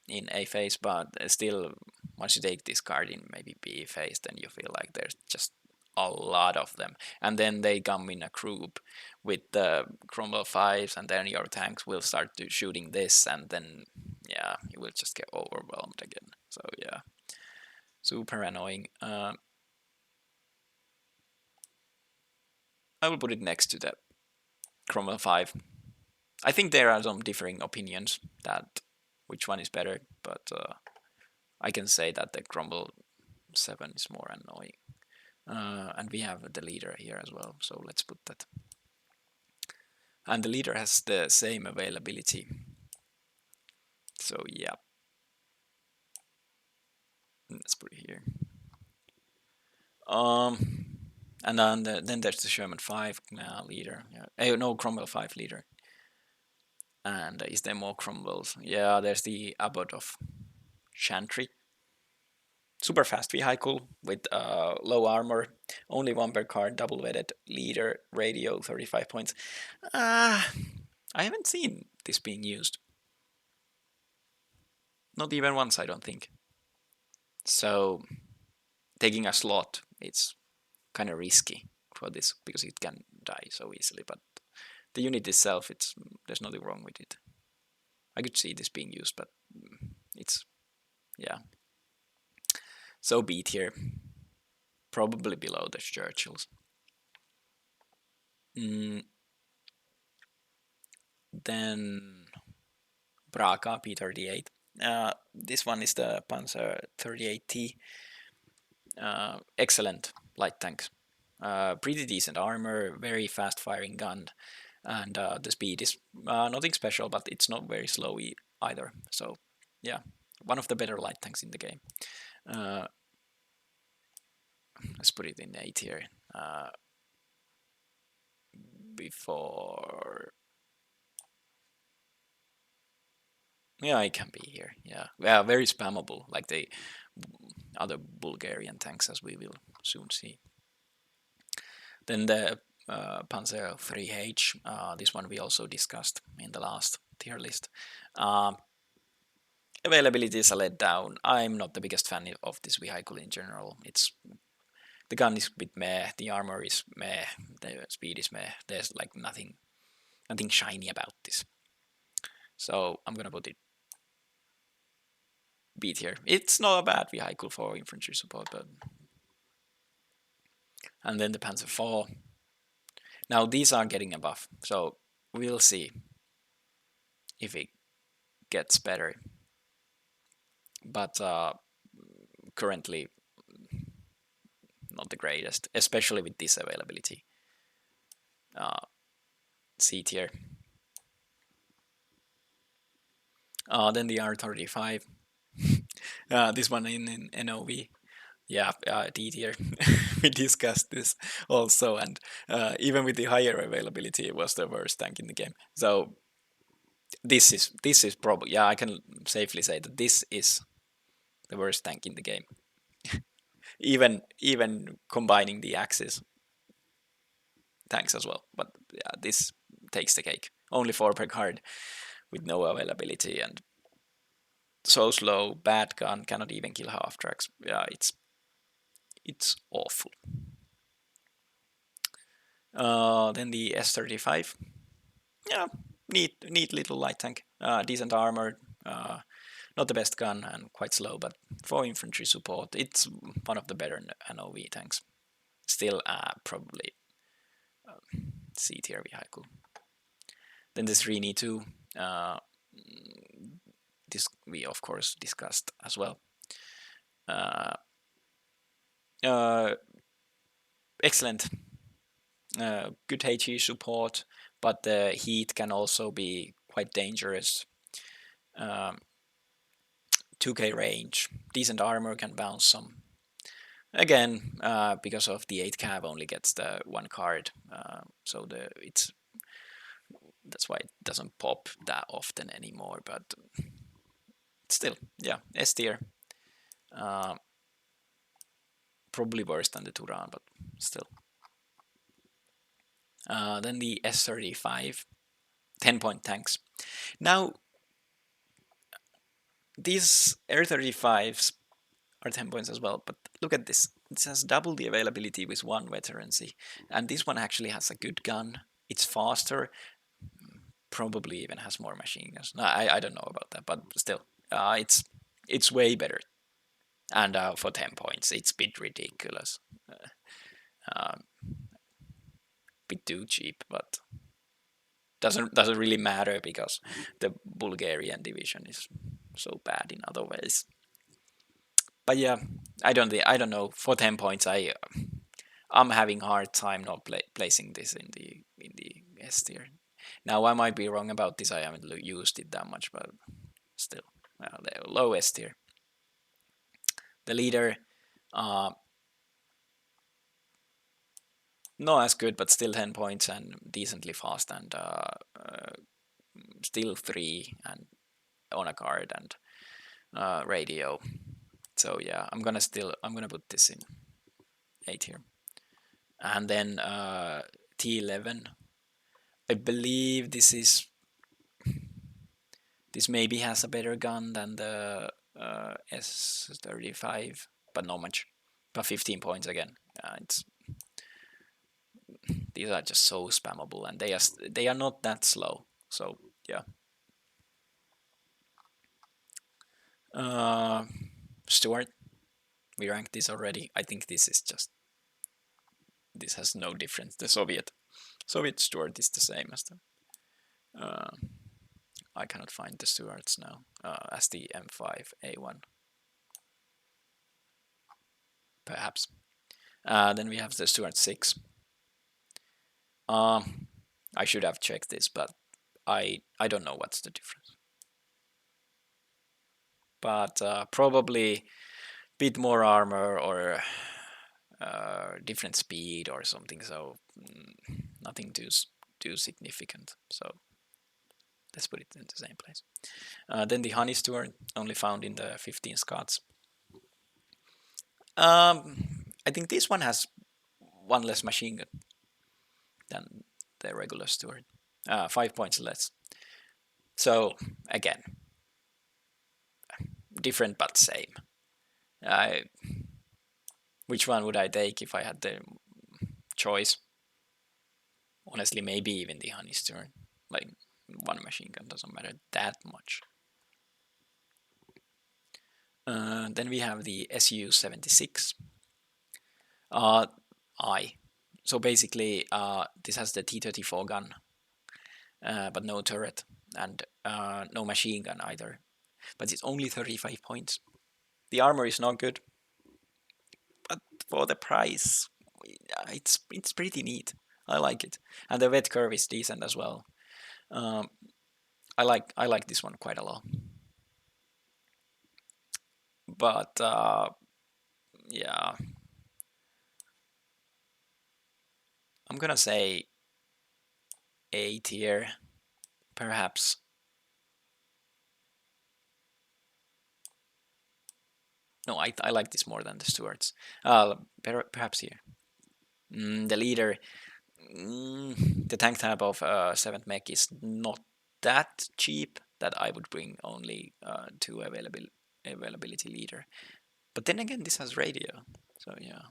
in A phase, but still, once you take this card in maybe B phase, then you feel like there's just a lot of them. And then they come in a group with the Cromwell 5s, and then your tanks will start to shooting this, and then, yeah, you will just get overwhelmed again. So, yeah, super annoying. I will put it next to the Cromwell 5. I think there are some differing opinions that which one is better, but I can say that the Cromwell 7 is more annoying. And we have the leader here as well, so let's put that. And the leader has the same availability. So yeah, let's put it here. And then there's the Sherman 5 leader. Yeah. No, Cromwell 5 leader. And is there more Cromwells? Yeah, there's the Abbot of Chantry. Super fast vehicle with low armor, only one per card, double-wetted leader, radio, 35 points. I haven't seen this being used. Not even once, I don't think. So taking a slot, it's kind of risky for this because it can die so easily. But the unit itself, there's nothing wrong with it. I could see this being used, but it's, yeah. So B tier, probably below the Churchills. Then Braga P38. This one is the Panzer 38T. Excellent light tanks. Pretty decent armor, very fast firing gun, and the speed is nothing special, but it's not very slow either. So yeah, one of the better light tanks in the game. Let's put it in A tier. Before, yeah, it can be here. Yeah, very spammable, like the other Bulgarian tanks, as we will soon see. Then the Panzer 3H. This one we also discussed in the last tier list. Availability is a letdown. I'm not the biggest fan of this vehicle in general. The gun is a bit meh, the armor is meh, the speed is meh. There's like nothing shiny about this. So I'm gonna put it B tier. It's not a bad vehicle for infantry support, but. And then the Panzer 4. Now these are getting a buff, so we'll see if it gets better. But currently not the greatest, especially with this availability. C tier. Then the R35. This one in NOV. Yeah, D tier. We discussed this also, and even with the higher availability, it was the worst tank in the game. So this is probably, yeah, I can safely say that this is the worst tank in the game. even combining the Axis tanks as well, but yeah, this takes the cake. Only 4 per card with no availability and so slow, bad gun, cannot even kill half tracks. Yeah, it's awful. Then the S35. Yeah, neat little light tank. Decent armor. Not the best gun and quite slow, but for infantry support, it's one of the better NOV tanks. Still, probably C tier vehicle. Then the 3NE2. This we of course discussed as well. Excellent. Good HE support, but the heat can also be quite dangerous. 2k range, decent armor, can bounce some. Again, because of the 8 cav only gets the 1 card, so that's why it doesn't pop that often anymore. But still, yeah, S tier. Probably worse than the Turan, but still. Then the S35, 10-point tanks. Now, these R35s are 10 points as well, but look at this. It has double the availability with 1 veterancy, and this one actually has a good gun. It's faster, probably even has more machine guns. No, I don't know about that, but still, it's way better. And for 10 points, it's a bit ridiculous. Bit too cheap, but doesn't really matter because the Bulgarian division is so bad in other ways. But yeah, I don't know. For 10 points, I'm having hard time not placing this in the S tier. Now I might be wrong about this. I haven't used it that much, but still, low S tier. The leader, not as good, but still 10 points and decently fast, and still 3 and on a card and radio. So yeah, I'm gonna put this in A tier. And then T11. I believe this maybe has a better gun than the S35, but not much. But 15 points again. These are just so spammable, and they are not that slow. So yeah. Uh, Stuart, we ranked this already. I think this is just, this has no difference. The Soviet Stuart is the same as the. Uh, I cannot find the Stuarts now as the M5A1, perhaps. Then we have the Stuart 6. I should have checked this, but I don't know what's the difference. But probably bit more armor or different speed or something. So nothing too significant. So let's put it in the same place. Then the Honey Stuart, only found in the 15 Scots. I think this one has one less machine gun than the regular Stuart. 5 points less. So again, different but same. Which one would I take if I had the choice? Honestly, maybe even the Honey Stuart. Like, one machine gun doesn't matter that much. Then we have the Su-76. So basically, this has the T-34 gun, but no turret and no machine gun either. But it's only 35 points. The armor is not good, but for the price, it's pretty neat. I like it, and the wet curve is decent as well. I like this one quite a lot. But yeah, I'm gonna say A tier, perhaps. No, I like this more than the Stuarts. Perhaps here. The leader, the tank tab of 7th mech is not that cheap that I would bring only two availability leader. But then again, this has radio, so yeah,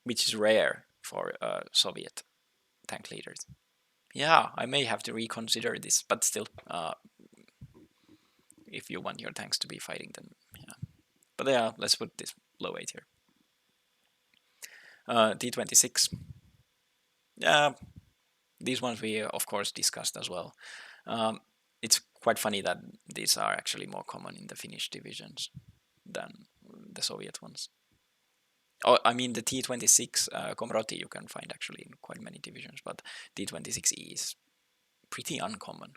which is rare for Soviet tank leaders. Yeah, I may have to reconsider this, but still, if you want your tanks to be fighting, then yeah. But yeah, let's put this low 8 here. T-26. Yeah, these ones we of course discussed as well. It's quite funny that these are actually more common in the Finnish divisions than the Soviet ones. Oh, I mean the T-26 Komroti you can find actually in quite many divisions, but T-26E is pretty uncommon.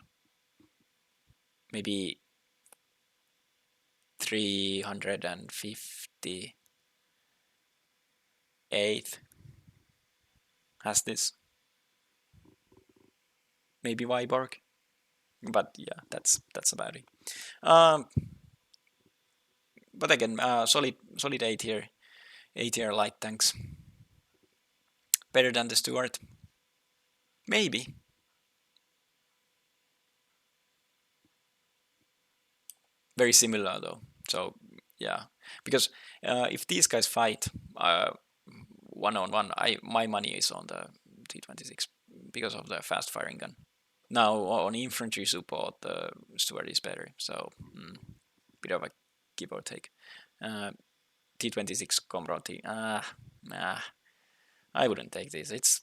Maybe 358 has this. Maybe Vyborg, but yeah, that's about it. But again, solid A tier light tanks. Better than the Stuart? Maybe. Very similar though. So yeah, because if these guys fight one on one, my money is on the T-26 because of the fast firing gun. Now on infantry support, the Stuart is better. So bit of a give or take. T-26 Komroti. I wouldn't take this. It's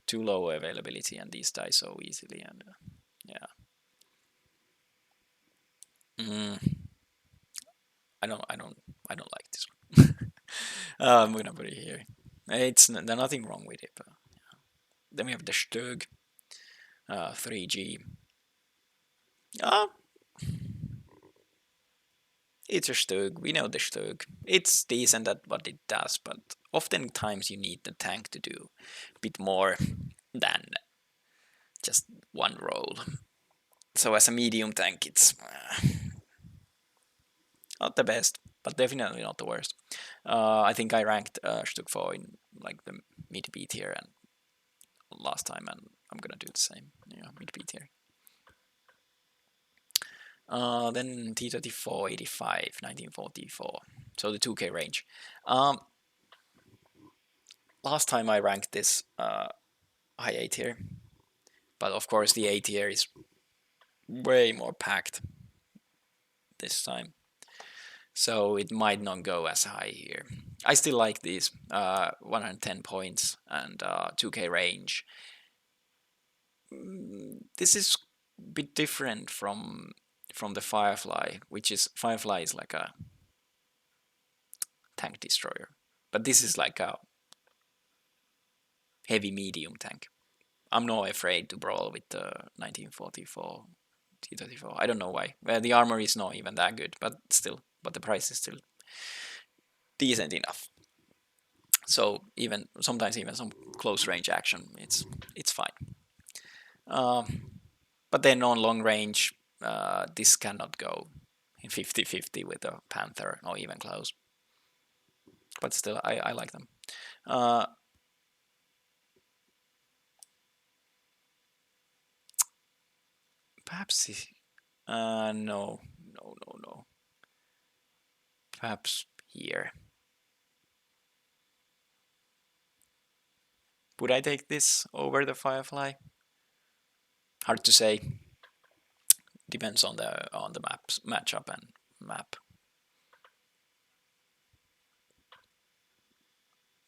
too low availability, and these die so easily. And yeah, I don't like this one. I'm gonna put it here. There's nothing wrong with it. But yeah. Then we have the Stug 3G. It's a Stug. We know the Stug. It's decent at what it does, but oftentimes you need the tank to do a bit more than just one role. So as a medium tank, it's not the best, but definitely not the worst. I think I ranked Stug 4 in like the mid B tier and last time, and I'm gonna do the same. Yeah, mid B tier. Then T-34 85 1944. So the 2K range. Last time I ranked this high A tier, but of course the A tier is way more packed this time. So it might not go as high here. I still like these 110 points and 2k range. This is a bit different from the Firefly, which is Firefly is like a tank destroyer, but this is like a heavy medium tank. I'm not afraid to brawl with the 1944 T-34. I don't know why. Well, the armor is not even that good, but still, but the price is still decent enough. So even sometimes even some close range action, it's fine. But then on long range, this cannot go in 50-50 with a Panther, or even close. But still, I like them. Perhaps, no. Perhaps here. Would I take this over the Firefly? Hard to say. Depends on the maps matchup and map.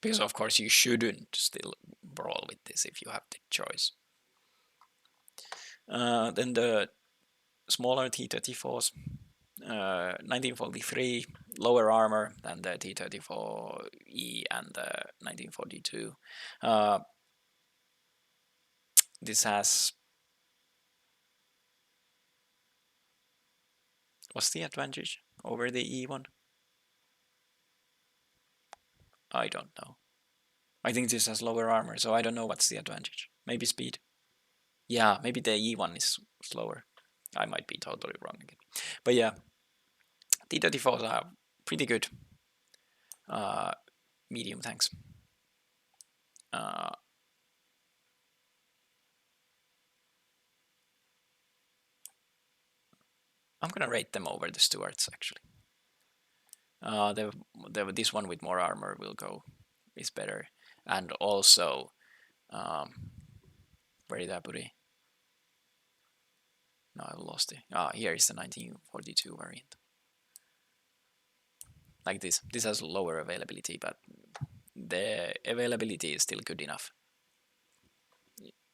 Because of course you shouldn't still brawl with this if you have the choice. Then the smaller T-34s, 1943, lower armor than the T-34E and the 1942. This has... What's the advantage over the E1? I don't know. I think this has lower armor, so I don't know what's the advantage. Maybe speed. Yeah, maybe the E1 is slower. I might be totally wrong again. But yeah, T-34s are pretty good medium tanks. I'm gonna rate them over the Stuarts actually. This one with more armor is better, and also where did I put it? No, I lost it. Here is the 1942 variant. Like this. This has lower availability, but the availability is still good enough,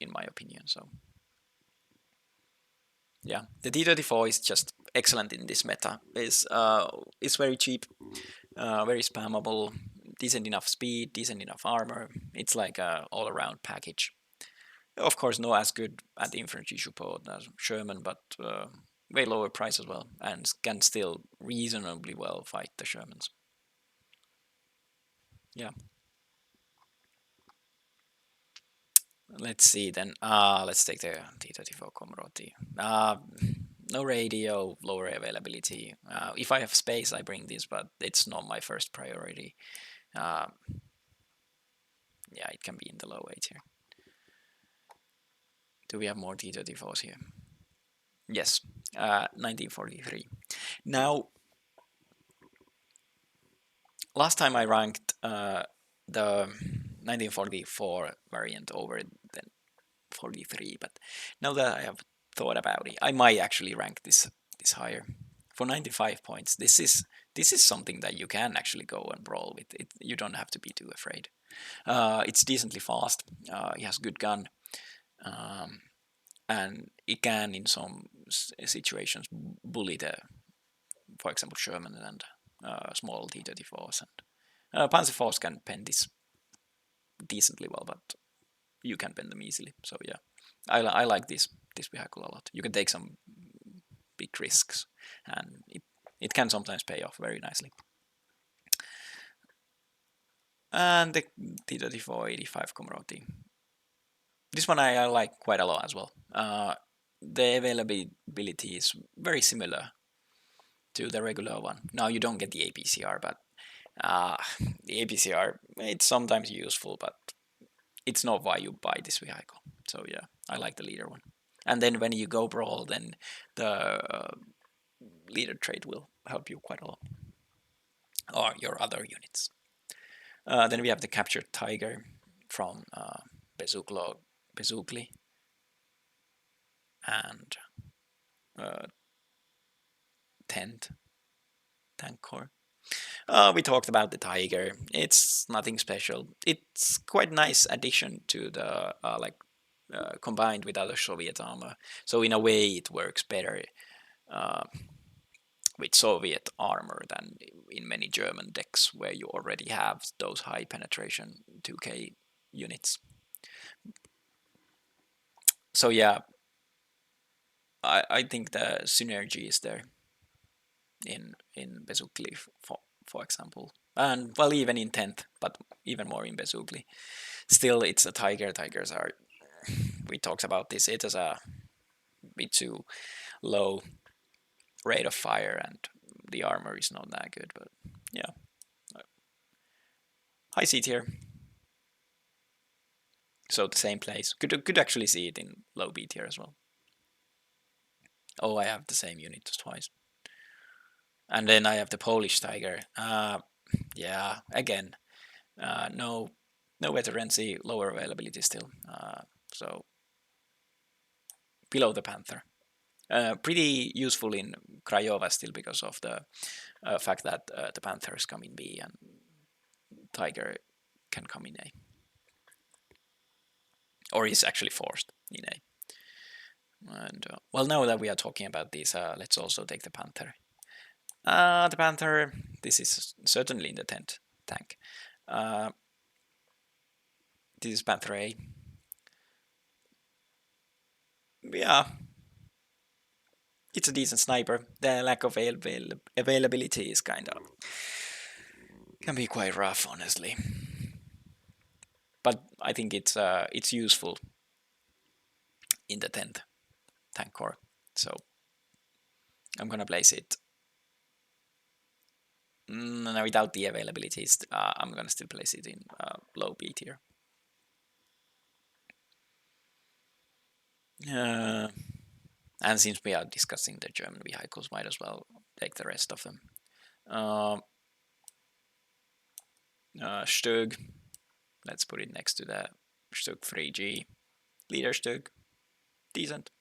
in my opinion. So yeah, the T-34 is just excellent in this meta. It's very cheap, very spammable, decent enough speed, decent enough armor. It's like a all-around package. Of course, not as good at the infantry support as Sherman, but way lower price as well, and can still reasonably well fight the Shermans. Yeah. Let's see then. Let's take the T-34 Komroti. No radio, lower availability. If I have space, I bring this, but it's not my first priority. Yeah, it can be in the low 8 here. Do we have more T-34s here? Yes, 1943. Now, last time I ranked the 1944 variant over the 43, but now that I have thought about it, I might actually rank this higher. For 95 points, this is something that you can actually go and brawl with. You don't have to be too afraid. It's decently fast. It has good gun, and it can, in some situations, bully the, for example, Sherman and small T-34s. And Panzer force can pen this decently well, but you can pen them easily. So yeah, I like this vehicle a lot. You can take some big risks, and it can sometimes pay off very nicely. And the T-34 85 Komroti. This one I like quite a lot as well. The availability is very similar to the regular one. Now you don't get the APCR, but the APCR, it's sometimes useful, but it's not why you buy this vehicle. So yeah, I like the leader one. And then when you go brawl, then the leader trait will help you quite a lot, or your other units. Then we have the captured tiger from Bezukli, and 10th tank corps. We talked about the Tiger. It's nothing special. It's quite nice addition to the combined with other Soviet armor. So in a way, it works better with Soviet armor than in many German decks where you already have those high penetration 2K units. So yeah, I think the synergy is there in Bezukli, for example, and well, even in 10th, but even more in Bezukli. Still, it's a Tiger. Tigers are, we talked about this, it is a bit too low rate of fire and the armor is not that good, but yeah. High C tier. So the same place. Could actually see it in low B tier as well. Oh, I have the same unit twice. And then I have the Polish Tiger. Yeah, again, no veterancy, lower availability still. So below the Panther. Pretty useful in Craiova still because of the fact that the Panthers come in B and Tiger can come in A. Or is actually forced in A. And well, now that we are talking about this, let's also take the Panther. The Panther, this is certainly in the 10th tank. This is Panther A. Yeah, it's a decent sniper. The lack of availability is kind of, can be quite rough, honestly. But I think it's useful in the 10th tank corps. So I'm gonna place it. Without the availabilities, I'm gonna still place it in low B tier. And since we are discussing the German vehicles, might as well take the rest of them. Stug, let's put it next to the Stug 3G. Leader Stug, decent.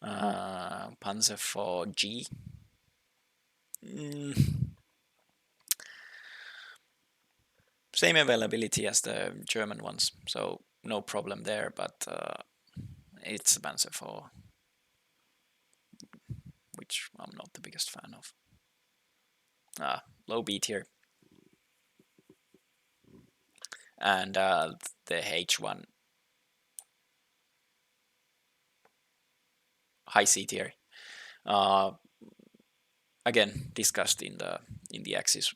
Panzer 4G. Same availability as the German ones, so no problem there, but it's a Panzer 4, which I'm not the biggest fan of. Low B tier. And the H1 high C tier. Again, discussed in the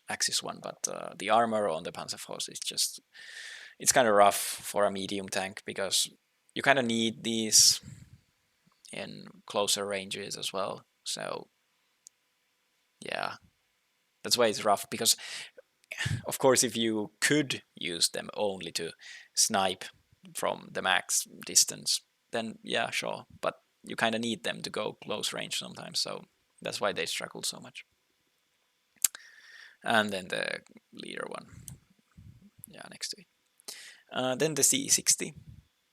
Axis one, but the armor on the Panzer Force is just, it's kind of rough for a medium tank because you kind of need these in closer ranges as well. So yeah, that's why it's rough, because of course if you could use them only to snipe from the max distance, then yeah, sure, but you kind of need them to go close range sometimes, so that's why they struggle so much. And then the leader one, yeah, next to it. Then the C60,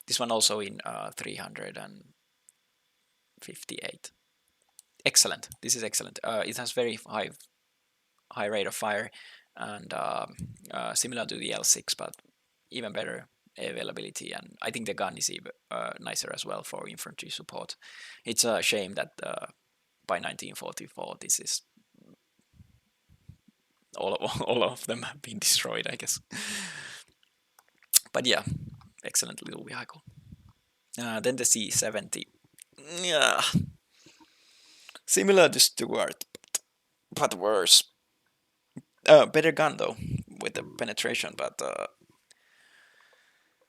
this one also in 358. Excellent, this is excellent. It has very high rate of fire and similar to the L6, but even better availability, and I think the gun is even nicer as well for infantry support. It's a shame that by 1944 this is all of them have been destroyed, I guess. But yeah, excellent little vehicle. Then the C70, yeah, similar to Stuart, but worse. Better gun though, with the penetration, but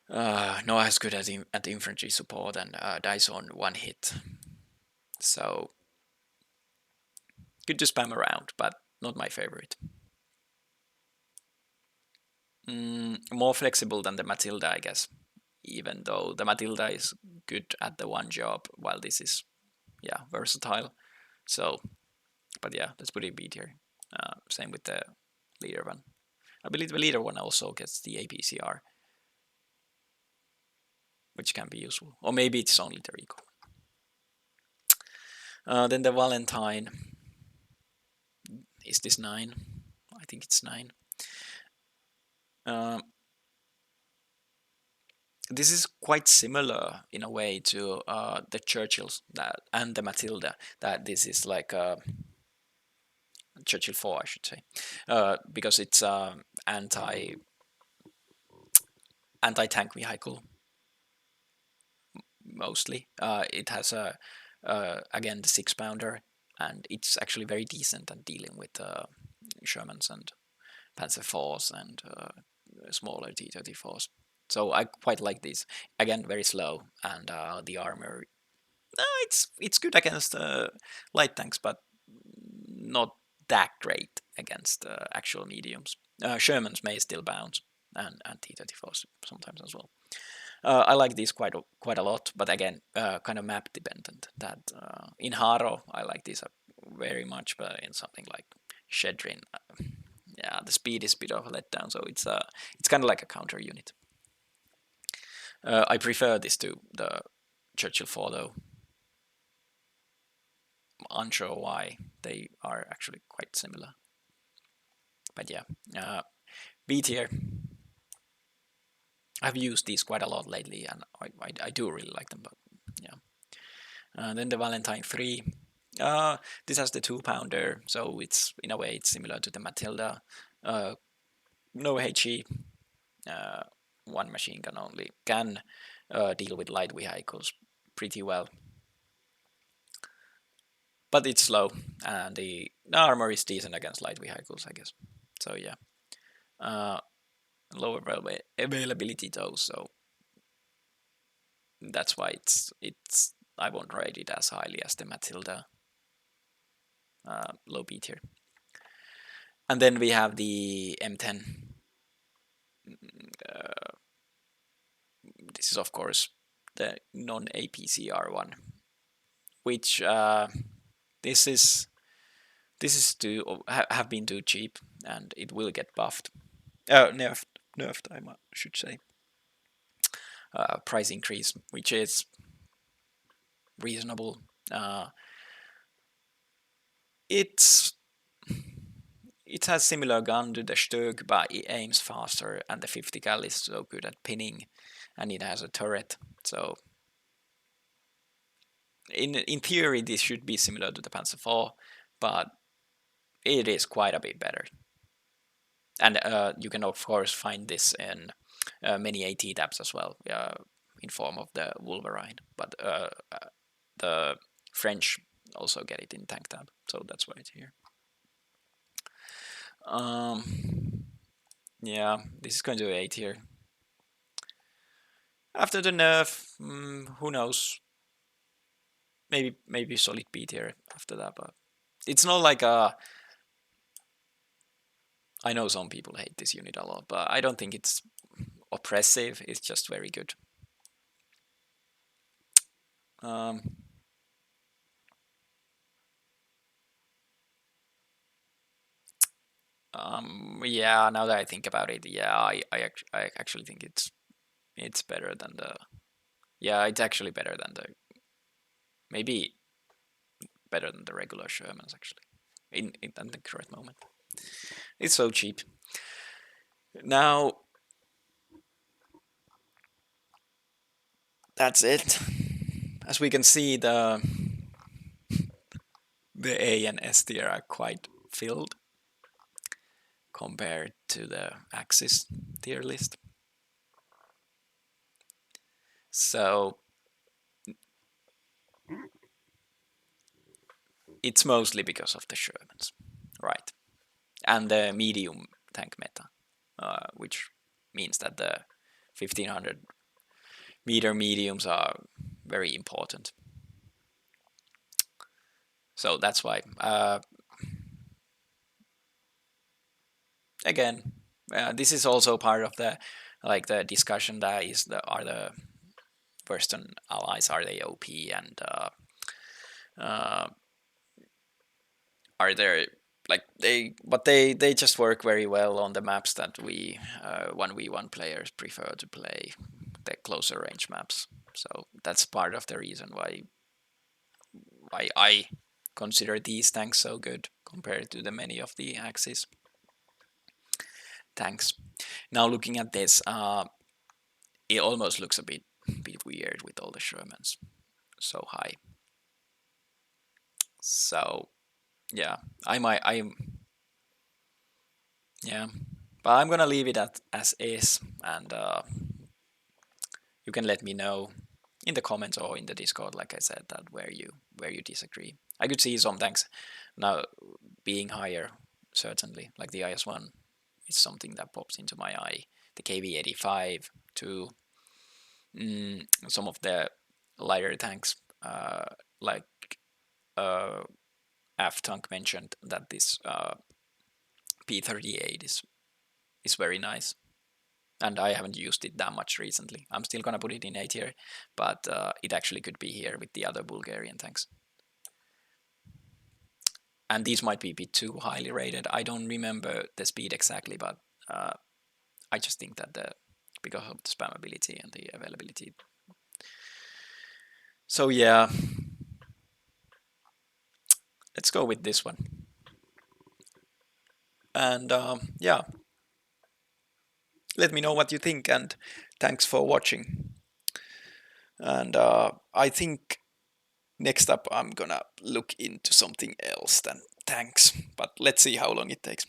not as good as at infantry support, and dies on one hit. So good to spam around, but not my favorite. More flexible than the Matilda, I guess. Even though the Matilda is good at the one job, while this is, yeah, versatile. So, but yeah, let's put it B tier. Same with the leader one. I believe the leader one also gets the APCR, which can be useful. Or maybe it's only the Recon. Then the Valentine. Is this 9? I think it's 9. Um, this is quite similar in a way to the Churchills that and the Matilda. That this is like a Churchill 4, I should say, because it's anti tank vehicle mostly. It has a again the 6-pounder, and it's actually very decent at dealing with Shermans and Panzer 4s and smaller T-34s. So I quite like this. Again, very slow, and the armor. It's good against light tanks, but not that great against actual mediums. Shermans may still bounce, and T-34s sometimes as well. I like these quite a lot, but again, kind of map dependent. That in Haro, I like these very much, but in something like Shedrin, yeah, the speed is a bit of a letdown. So it's kind of like a counter unit. I prefer this to the Churchill 4 though. Unsure why. They are actually quite similar. But yeah, B tier. I've used these quite a lot lately, and I do really like them. But yeah. Then the Valentine 3. This has the 2-pounder, so it's in a way it's similar to the Matilda. No HE, one machine gun only, can deal with light vehicles pretty well. But it's slow, and the armor is decent against light vehicles, I guess. So yeah, lower availability though, so that's why it's I won't rate it as highly as the Matilda. Low B tier. And then we have the M10. This is of course the non-APCR one, which this is too have been too cheap, and it will get buffed. Nerfed, I should say. Price increase, which is reasonable. It has similar gun to the Stug, but it aims faster, and the 50 cal is so good at pinning, and it has a turret. So in theory, this should be similar to the Panzer 4, but it is quite a bit better. And you can of course find this in many AT tabs as well, in form of the Wolverine. But the French also get it in tank tab, so that's why it's here. Yeah, this is going to be 8 here. After the nerf, who knows? Maybe solid B tier after that, but it's not like a. I know some people hate this unit a lot, but I don't think it's oppressive. It's just very good. Yeah, now that I think about it, yeah, I actually think it's better than the. Yeah, it's actually better than the. Maybe better than the regular Shermans actually. In the current moment, it's so cheap. Now that's it. As we can see, the A and S tier are quite filled compared to the Axis tier list. So it's mostly because of the Shermans, right? And the medium tank meta, which means that the 1500 meter mediums are very important. So that's why. Again, this is also part of the discussion that is are the Western allies, are they OP, and are there they just work very well on the maps that we 1v1 players prefer to play, the closer range maps. So that's part of the reason why I consider these tanks so good compared to the many of the Axis tanks. Now looking at this, it almost looks a bit weird with all the Shermans so high. So yeah, yeah, but I'm gonna leave it as is, and you can let me know in the comments or in the Discord, like I said, that where you disagree. I could see some tanks now being higher, certainly, like the IS-1 is something that pops into my eye. The KV-85 too. Some of the lighter tanks, like F Tank mentioned that this P38 is very nice, and I haven't used it that much recently. I'm still gonna put it in A tier, but it actually could be here with the other Bulgarian tanks. And these might be a bit too highly rated. I don't remember the speed exactly, but I just think that because of the spammability and the availability. So yeah, let's go with this one. And yeah, let me know what you think, and thanks for watching. And I think next up I'm gonna look into something else than tanks, but let's see how long it takes.